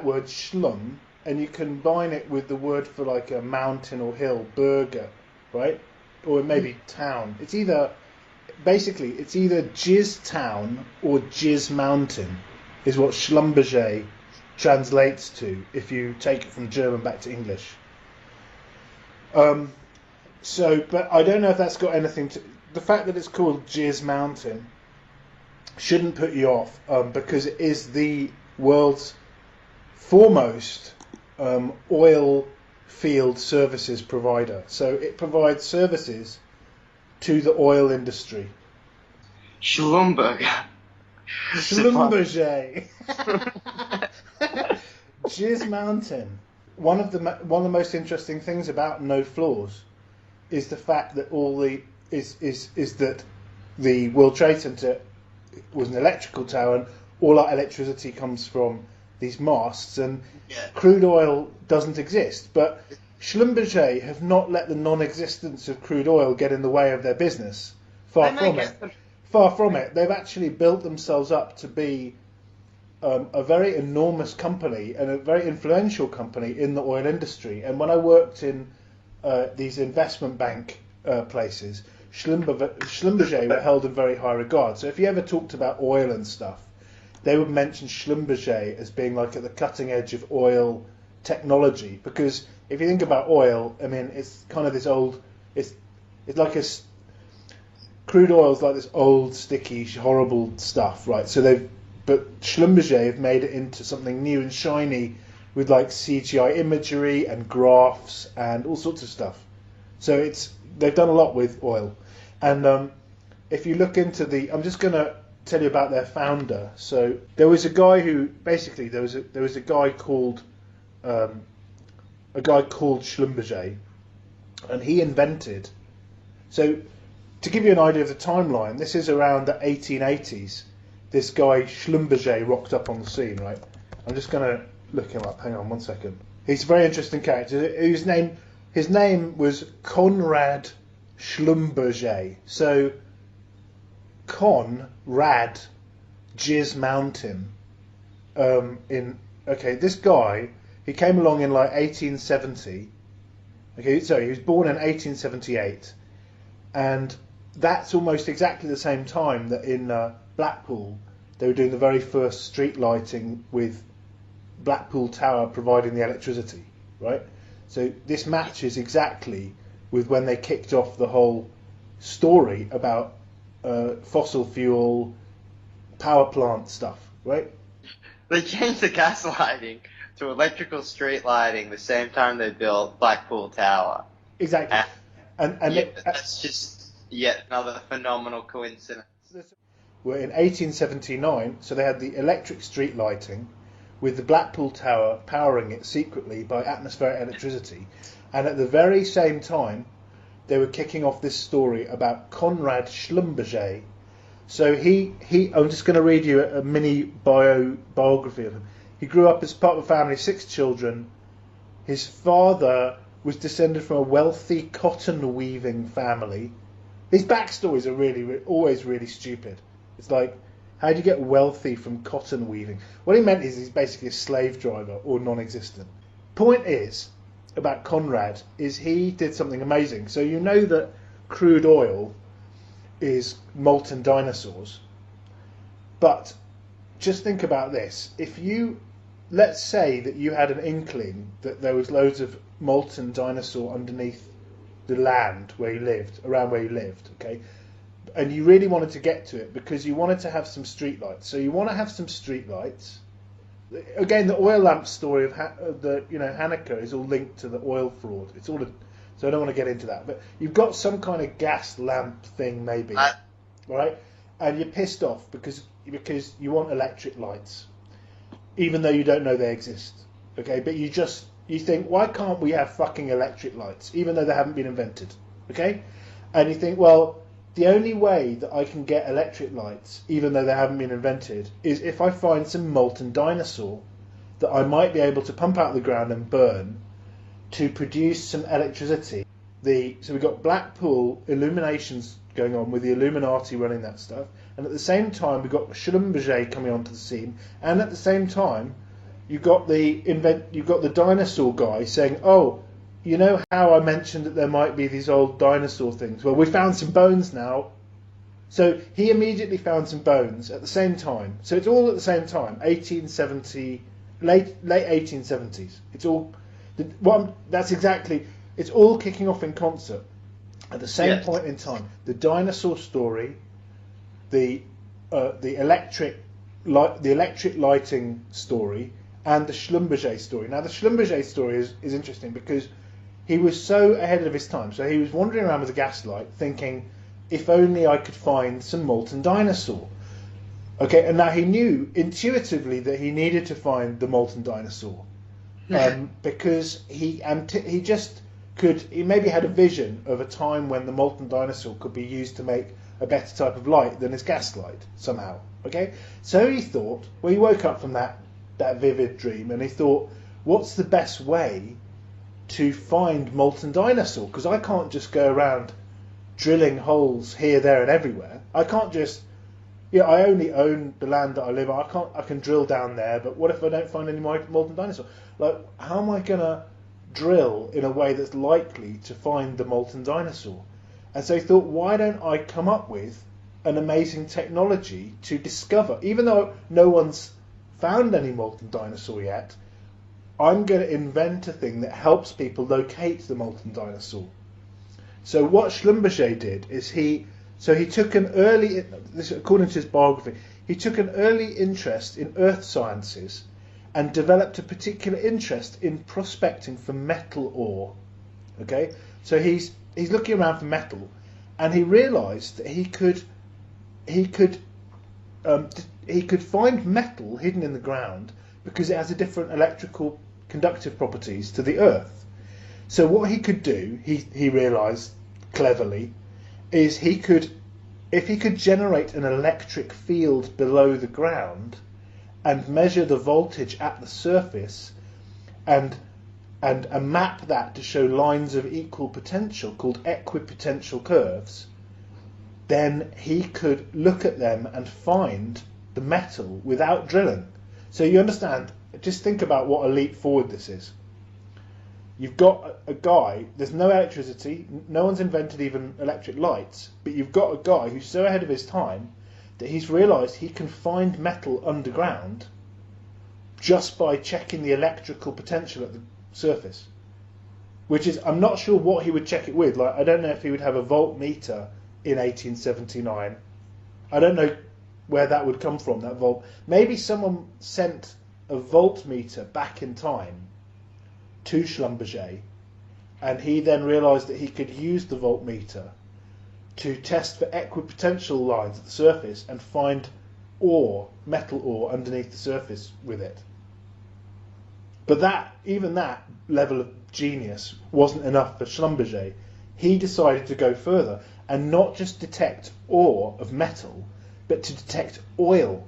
word schlum, and you combine it with the word for like a mountain or hill, burger, right? Or maybe town. It's either Jizz Town or Jizz Mountain, is what Schlumberger translates to if you take it from German back to English. But I don't know if that's got anything to. The fact that it's called Jizz Mountain shouldn't put you off, because it is the world's foremost oil field services provider. So it provides services to the oil industry. Schlumberger. Schlumberger. Jizz Mountain. One of the most interesting things about No Floors is the fact that that the World Trade Center was an electrical tower, and all our electricity comes from these masts, and crude oil doesn't exist. But Schlumberger have not let the non-existence of crude oil get in the way of their business. Far from it. They've actually built themselves up to be a very enormous company and a very influential company in the oil industry. And when I worked in these investment bank places, Schlumberger were held in very high regard. So if you ever talked about oil and stuff, they would mention Schlumberger as being like at the cutting edge of oil technology. Because if you think about oil, I mean, it's kind of this old, it's like crude oil is like this old, sticky, horrible stuff, right? But Schlumberger have made it into something new and shiny with like CGI imagery and graphs and all sorts of stuff. So they've done a lot with oil. And if you look into I'm just going to tell you about their founder. So there was a guy who basically there was a guy called Schlumberger, and he invented. So to give you an idea of the timeline, this is around the 1880s. This guy Schlumberger rocked up on the scene, right? I'm just going to look him up. Hang on 1 second. He's a very interesting character. His name was Conrad Schlumberger. So Conrad Jizz Mountain. This guy, he came along in like 1870. Okay, so he was born in 1878, and that's almost exactly the same time that in Blackpool they were doing the very first street lighting with Blackpool Tower providing the electricity, right? So this matches exactly with when they kicked off the whole story about fossil fuel power plant stuff, right? They changed the gas lighting to electrical street lighting the same time they built Blackpool Tower. Exactly. That's just yet another phenomenal coincidence. Were in 1879, so they had the electric street lighting with the Blackpool Tower powering it secretly by atmospheric electricity. And at the very same time, they were kicking off this story about Conrad Schlumberger. So I'm just going to read you a mini biography of him. He grew up as part of a family of 6 children. His father was descended from a wealthy cotton weaving family. These backstories are always really stupid. It's like, how do you get wealthy from cotton weaving? What he meant is he's basically a slave driver or non-existent. Point is, about Conrad, is he did something amazing. So you know that crude oil is molten dinosaurs. But just think about this. Let's say that you had an inkling that there was loads of molten dinosaur underneath the land around where you lived, okay? And you really wanted to get to it because you wanted to have some streetlights. So you want to have some streetlights. Again, the oil lamp story of Hanukkah is all linked to the oil fraud. So I don't want to get into that. But you've got some kind of gas lamp thing, maybe, right? And you're pissed off because you want electric lights, even though you don't know they exist. Okay, but you think, why can't we have fucking electric lights, even though they haven't been invented? Okay, and you think, well, the only way that I can get electric lights, even though they haven't been invented, is if I find some molten dinosaur that I might be able to pump out of the ground and burn to produce some electricity. So we've got Blackpool illuminations going on with the Illuminati running that stuff, and at the same time we've got Schlumberger coming onto the scene, and at the same time you've got the dinosaur guy saying, "Oh, you know how I mentioned that there might be these old dinosaur things? Well, we found some bones now." So he immediately found some bones at the same time. So it's all at the same time, 1870, late 1870s. It's all, it's all kicking off in concert at the same point in time. The dinosaur story, the electric lighting story, and the Schlumberger story. Now the Schlumberger story is interesting because he was so ahead of his time. So he was wandering around with a gaslight thinking, if only I could find some molten dinosaur. Okay, and now he knew intuitively that he needed to find the molten dinosaur because he maybe had a vision of a time when the molten dinosaur could be used to make a better type of light than his gaslight somehow. Okay, so he thought, well, he woke up from that vivid dream and he thought, what's the best way to find molten dinosaur? Because I can't just go around drilling holes here, there, and everywhere. I can't just, I only own the land that I live on. I can drill down there, but what if I don't find any molten dinosaur? Like, how am I gonna drill in a way that's likely to find the molten dinosaur? And so he thought, why don't I come up with an amazing technology to discover, even though no one's found any molten dinosaur yet, I'm going to invent a thing that helps people locate the molten dinosaur. So what Schlumberger did is he took an early, this according to his biography, he took an early interest in earth sciences and developed a particular interest in prospecting for metal ore. Okay, so he's looking around for metal, and he realised that he could find metal hidden in the ground because it has a different electrical conductive properties to the earth. So what he could do, he realised cleverly, is if he could generate an electric field below the ground and measure the voltage at the surface and map that to show lines of equal potential called equipotential curves, then he could look at them and find the metal without drilling. So you understand, just think about what a leap forward this is. You've got a guy, there's no electricity, no one's invented even electric lights, but you've got a guy who's so ahead of his time that he's realised he can find metal underground just by checking the electrical potential at the surface. Which is, I'm not sure what he would check it with. Like, I don't know if he would have a voltmeter in 1879. I don't know where that would come from, that volt. Maybe someone sent a voltmeter back in time to Schlumberger, and he then realised that he could use the voltmeter to test for equipotential lines at the surface and find ore, metal ore, underneath the surface with it. But even that level of genius wasn't enough for Schlumberger. He decided to go further and not just detect ore of metal, but to detect oil.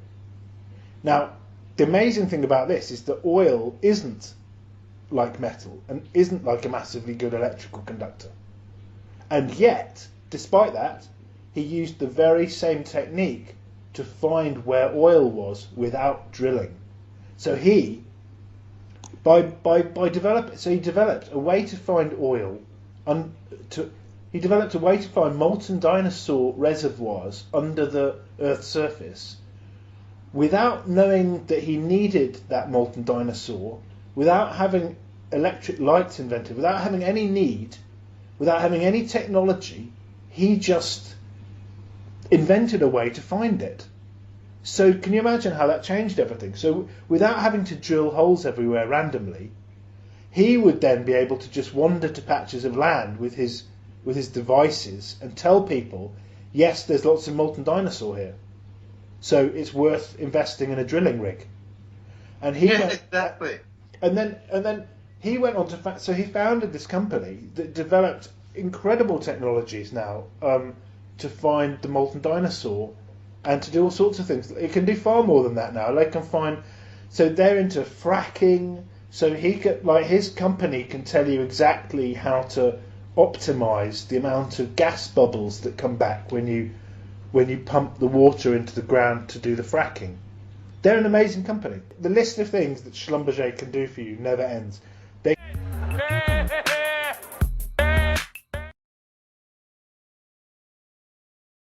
Now, the amazing thing about this is that oil isn't like metal and isn't like a massively good electrical conductor. And yet, despite that, he used the very same technique to find where oil was without drilling. So he developed a way to find oil, he developed a way to find molten dinosaur reservoirs under the Earth's surface without knowing that he needed that molten dinosaur, without having electric lights invented, without having any need, without having any technology. He just invented a way to find it. So can you imagine how that changed everything? So without having to drill holes everywhere randomly, he would then be able to just wander to patches of land with his devices and tell people, yes, there's lots of molten dinosaur here, so it's worth investing in a drilling rig. And he exactly. And then he went on to so he founded this company that developed incredible technologies now to find the molten dinosaur and to do all sorts of things. It can do far more than that now. They can find, so they're into fracking. So his company can tell you exactly how to optimize the amount of gas bubbles that come back when you pump the water into the ground to do the fracking. They're an amazing company. The list of things that Schlumberger can do for you never ends.